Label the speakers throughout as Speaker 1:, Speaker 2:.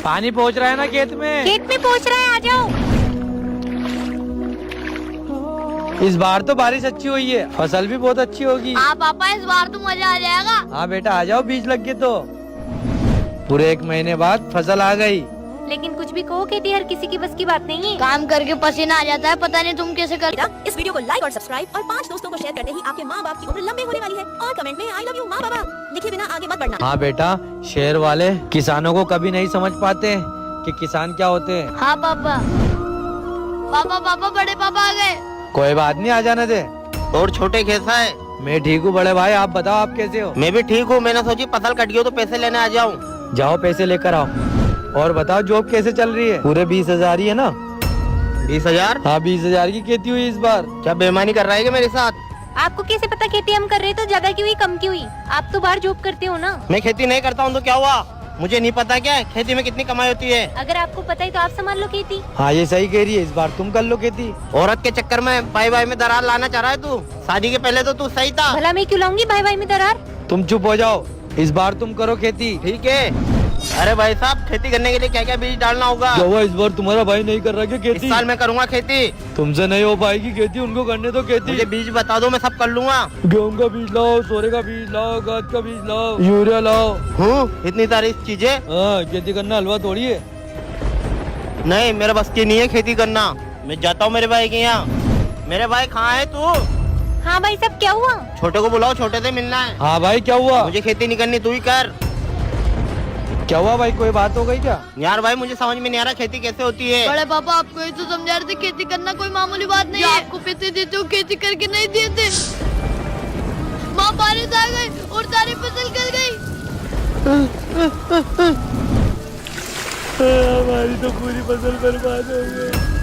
Speaker 1: पानी पहुंच रहा है ना खेत में?
Speaker 2: खेत में पहुंच रहा है, आ जाओ।
Speaker 1: इस बार तो बारिश अच्छी हुई है, फसल भी बहुत अच्छी होगी।
Speaker 3: हाँ पापा, इस बार तो मजा आ जाएगा।
Speaker 1: हाँ बेटा आ जाओ, बीज लग गए तो। पूरे 1 महीने बाद फसल आ गई।
Speaker 2: लेकिन कुछ भी कहो, खेती हर किसी की बस की बात नहीं है।
Speaker 3: काम करके पसीना आ जाता है, पता नहीं तुम कैसे कर।
Speaker 4: इस वीडियो को लाइक और सब्सक्राइब और 5 दोस्तों को शेयर करते ही आपके माँ बाप की उम्र लंबी होने वाली है। और कमेंट में आई लव यू माँ बाबा लिखे बिना आगे मत बढ़ना।
Speaker 1: हाँ बेटा, शहर वाले किसानों को कभी नहीं समझ पाते कि किसान क्या होते हैं।
Speaker 3: हाँ पापा। पापा पापा, बड़े पापा आ गए।
Speaker 1: कोई बात नहीं, आ जाने दे।
Speaker 5: और छोटे कैसा है?
Speaker 1: मैं ठीक हूँ बड़े भाई, आप बताओ आप कैसे हो?
Speaker 5: मैं भी ठीक हूँ। मैंने सोची फसल कट गई हो तो पैसे लेने आ जाऊँ।
Speaker 1: जाओ पैसे लेकर आओ। और बताओ जॉब कैसे चल रही है? पूरे 20,000 ही है ना?
Speaker 5: 20,000?
Speaker 1: हाँ 20,000 की खेती हुई इस बार।
Speaker 5: क्या बेईमानी कर रहा है क्या मेरे साथ?
Speaker 2: आपको कैसे पता खेती हम कर रहे तो ज्यादा की हुई कम की हुई? आप तो बाहर जॉब करते हो ना।
Speaker 5: मैं खेती नहीं करता हूँ तो क्या हुआ? मुझे नहीं पता क्या खेती में कितनी कमाई होती है?
Speaker 2: अगर आपको पता है तो आप संभाल लो खेती।
Speaker 1: हाँ ये सही कह रही है, इस बार तुम कर लो खेती।
Speaker 5: औरत के चक्कर में भाई भाई में दरार लाना चाह रहा है तू? शादी के पहले तो तू सही था।
Speaker 2: भला मैं क्यों लाऊंगी भाई भाई में दरार?
Speaker 1: तुम चुप हो जाओ, इस बार तुम करो खेती।
Speaker 5: ठीक है। अरे भाई साहब, खेती करने के लिए क्या क्या बीज डालना होगा?
Speaker 1: क्या हुआ, इस बार तुम्हारा भाई नहीं कर रहा क्या
Speaker 5: इस
Speaker 1: खेती?
Speaker 5: साल मैं करूँगा खेती।
Speaker 1: तुमसे नहीं हो पाएगी खेती, उनको करने दो खेती।
Speaker 5: मुझे बीज बता दो, मैं सब कर लूंगा।
Speaker 1: गेहूं का बीज लाओ, सोरे का बीज लाओ, गाज का बीज लाओ, यूरिया लाओ।
Speaker 5: हूँ इतनी सारी चीजें?
Speaker 1: हाँ खेती करना हलवा थोड़ी है।
Speaker 5: नहीं, मेरे बस की नहीं है खेती करना। मैं जाता हूँ मेरे भाई के यहाँ। मेरे भाई कहाँ है तू?
Speaker 2: हाँ भाई साहब, क्या हुआ?
Speaker 5: छोटे को बुलाओ, छोटे से मिलना है।
Speaker 1: हाँ भाई क्या हुआ?
Speaker 5: मुझे खेती नहीं करनी, तू ही कर।
Speaker 1: क्या हुआ भाई, कोई बात हो गई क्या?
Speaker 5: यार भाई, मुझे समझ में नहीं आ रहा खेती कैसे होती है।
Speaker 3: बड़े पापा, आपको ये तो समझा रहे थे खेती करना कोई मामूली बात नहीं है। आपको पैसे देते हो, खेती करके नहीं देते। माँ, बारिश आ गई और सारी फसल गल गई।
Speaker 1: हमारी तो पूरी फसल बर्बाद हो गई।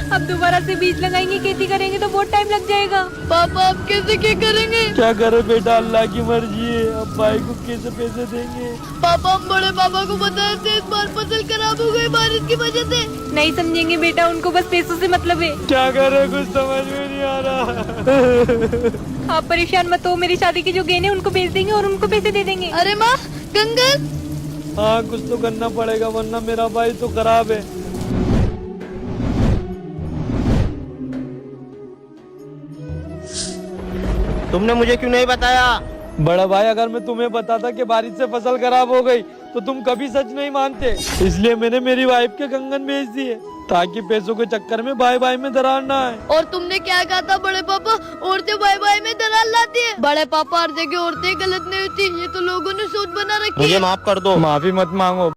Speaker 2: अब दोबारा से बीज लगाएंगे, खेती करेंगे तो बहुत टाइम लग जाएगा।
Speaker 3: पापा अब कैसे क्या करेंगे?
Speaker 1: क्या करे बेटा, अल्लाह की मर्जी है। अब भाई को कैसे पैसे देंगे?
Speaker 3: पापा, हम बड़े पापा को बताए थे इस बार फसल खराब हो गई बारिश की वजह से।
Speaker 2: नहीं समझेंगे बेटा, उनको बस पैसों से मतलब है।
Speaker 1: क्या करे, कुछ समझ में नहीं आ रहा।
Speaker 2: आप परेशान मत हो, मेरी शादी के जो गहने उनको बेच देंगे और उनको पैसे दे देंगे।
Speaker 3: अरे माँ, गंगल।
Speaker 1: हाँ कुछ तो करना पड़ेगा, वरना मेरा भाई तो खराब है।
Speaker 5: तुमने मुझे क्यों नहीं बताया?
Speaker 1: बड़ा भाई, अगर मैं तुम्हें बताता कि बारिश से फसल खराब हो गई तो तुम कभी सच नहीं मानते। इसलिए मैंने मेरी वाइफ के कंगन बेच दिए ताकि पैसों के चक्कर में भाई भाई में दरार ना आए।
Speaker 3: और तुमने क्या कहा था बड़े पापा? औरतें भाई भाई में दरार लाती है। बड़े पापा, हर जगह औरतें गलत नहीं होती, ये तो लोगों ने सोच बना रखी है।
Speaker 5: मुझे माफ कर दो।
Speaker 1: माफी मत मांगो।